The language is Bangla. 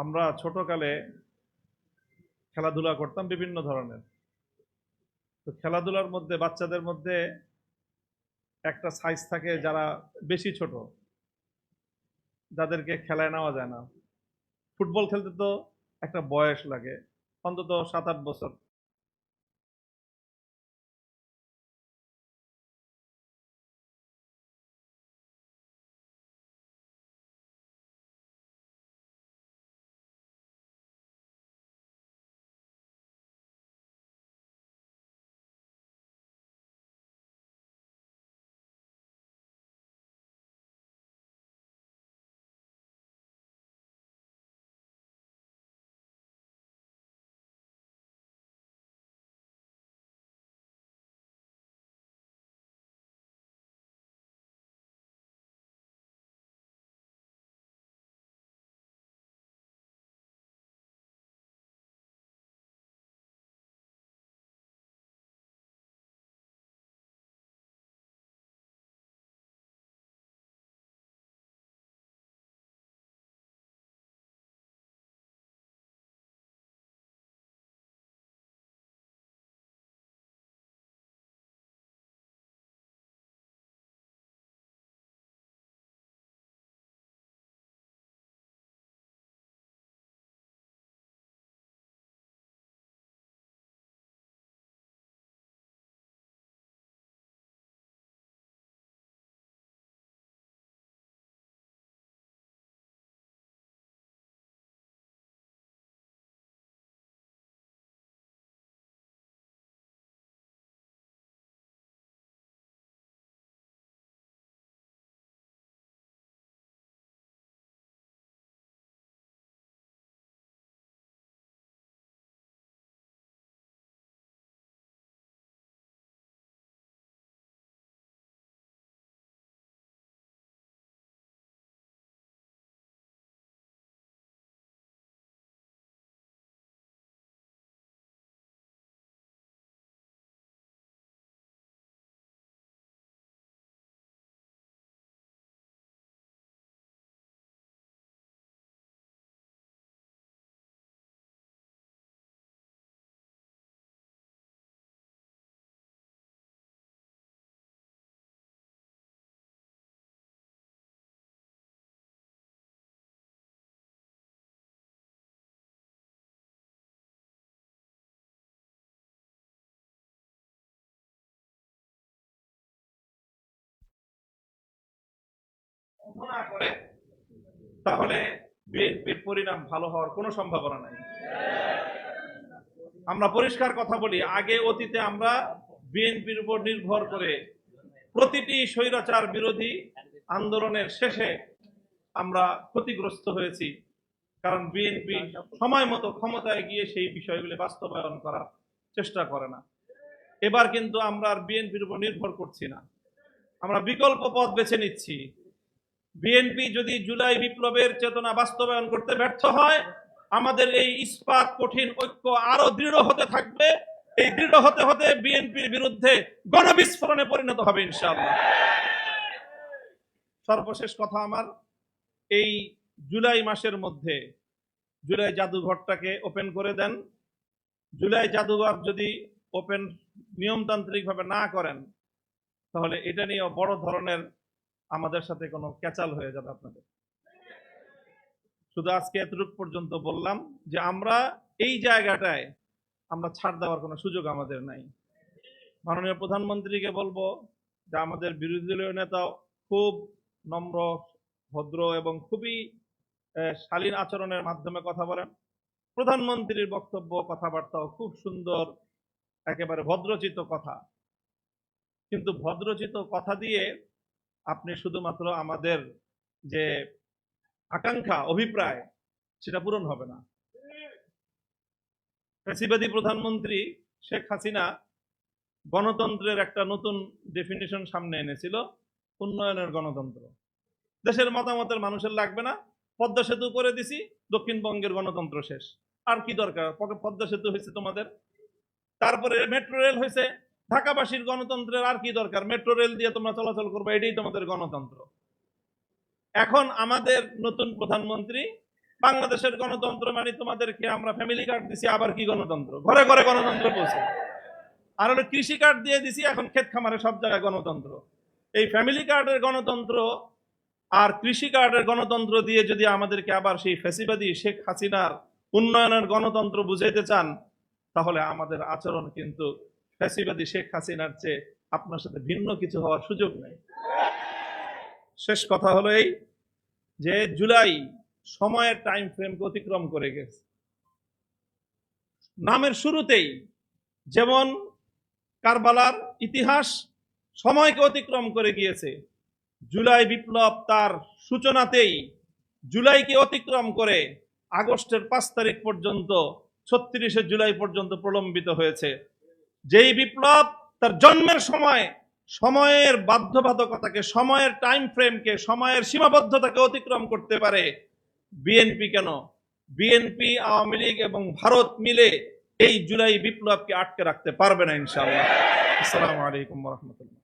আমরা ছোটকালে খেলাধুলা করতাম বিভিন্ন ধরনের। তো খেলাধুলার মধ্যে বাচ্চাদের মধ্যে একটা সাইজ থাকে যারা বেশি ছোট, যাদেরকে খেলায় নেওয়া যায় না। ফুটবল খেলতে তো একটা বয়স লাগে, অন্তত 7-8 বছর। না করে তাহলে বিএনপির পরিণাম ভালো হওয়ার কোনো সম্ভাবনা নাই। আমরা পরিষ্কার কথা বলি, আগে অতীতে আমরা বিএনপির উপর নির্ভর করে প্রতিটি স্বৈরাচার বিরোধী আন্দোলনের শেষে আমরা ক্ষতিগ্রস্ত হয়েছি, কারণ বিএনপি সময় মতো ক্ষমতায় গিয়ে সেই বিষয়গুলি বাস্তবায়ন করার চেষ্টা করে না। এবার কিন্তু আমরা আর বিএনপির উপর নির্ভর করছি না, আমরা বিকল্প পথ বেছে নিচ্ছি। বিএনপি যদি জুলাই বিপ্লবের চেতনা বাস্তবায়ন করতে ব্যর্থ হয়, আমাদের এই ইস্পাত কঠিন ঐক্য আরো দৃঢ় হতে থাকবে। এই দৃঢ় হতে হতে বিএনপির বিরুদ্ধে গণবিস্ফোরণে পরিণত হবে ইনশাআল্লাহ। সর্বশেষ কথা আমার, এই জুলাই মাসের মধ্যে জুলাই জাদুঘরটাকে ওপেন করে দেন। জুলাই জাদুঘর যদি ওপেন নিয়মতান্ত্রিক ভাবে না করেন, তাহলে এটা নিয়ে বড় ধরনের আমাদের সাথে কোনো ক্যাচাল হয়ে যাবে আপনাদের। শুধু আজকে এতটুকু পর্যন্ত বললাম যে আমরা এই জায়গাটায় আমরা ছাড় দেওয়ার কোনো সুযোগ আমাদের নাই। মাননীয় প্রধানমন্ত্রীকে বলবো যে আমাদের বিরোধী দলীয় নেতা খুব নম্র, ভদ্র এবং খুবই শালীন আচরণের মাধ্যমে কথা বলেন। প্রধানমন্ত্রীর বক্তব্য কথাবার্তাও খুব সুন্দর, একেবারে ভদ্রচিত কথা। কিন্তু ভদ্রচিত কথা দিয়ে আপনি শুধুমাত্র আমাদের যে আকাঙ্ক্ষা, অভিপ্রায়, সেটা পূরণ হবে না। ফ্যাসিবাদী প্রধানমন্ত্রী শেখ হাসিনা গণতন্ত্রের একটা নতুন ডেফিনিশন সামনে এনেছিল, উন্নয়নের গণতন্ত্র। দেশের মতামতের মানুষের লাগবে না, পদ্মা সেতু করে দিছি, দক্ষিণবঙ্গের গণতন্ত্র শেষ। আর কি দরকার? পদ্মা সেতু হয়েছে তোমাদের, তারপরে মেট্রো রেল হয়েছে, ঢাকাবাসীর গণতন্ত্রের আর কি দরকার? মেট্রো রেল দিয়ে তোমরা চলাচল করবে, এটাই তোমাদের গণতন্ত্র। এখন আমাদের নতুন প্রধানমন্ত্রী বাংলাদেশের গণতন্ত্র মানে তোমাদেরকে আমরা ফ্যামিলি কার্ড দিছি, আবার কি গণতন্ত্র? ঘরে ঘরে গণতন্ত্র পৌঁছে। আর হলো কৃষি কার্ড দিয়ে দিছি, এখন ক্ষেত খামারে সব জায়গায় গণতন্ত্র। এই ফ্যামিলি কার্ডের গণতন্ত্র আর কৃষি কার্ডের গণতন্ত্র দিয়ে যদি আমাদেরকে আবার সেই ফ্যাসিবাদী শেখ হাসিনার উন্নয়নের গণতন্ত্র বুঝাইতে চান, তাহলে আমাদের আচরণ কিন্তু ফ্যাসিবাদী শেখ হাসিনার চেয়ে আপনার সাথে ভিন্ন কিছু হওয়ার সুযোগ নেই। শেষ কথা হলো এই যে জুলাই সময়ের টাইম ফ্রেমকে অতিক্রম করে গেছে। নামের শুরুতেই যেমন কারবালার ইতিহাস সময়কে অতিক্রম করে গিয়েছে, জুলাই বিপ্লব তার সূচনাতেই জুলাইকে অতিক্রম করে আগস্টের 5 তারিখ পর্যন্ত 36শে জুলাই পর্যন্ত প্রলম্বিত হয়েছে। যেই বিপ্লব তার জন্মের সময় সময়ের বাধ্যবাধকতাকে, সময়ের টাইম ফ্রেমকে, সময়ের সীমাবদ্ধতাকে অতিক্রম করতে পারে, বিএনপি কেন? বিএনপি, আওয়ামী লীগ এবং ভারত মিলে এই জুলাই বিপ্লবকে আটকে রাখতে পারবে না ইনশাআল্লাহ। আসসালামু আলাইকুম ওয়া রাহমাতুল্লাহ।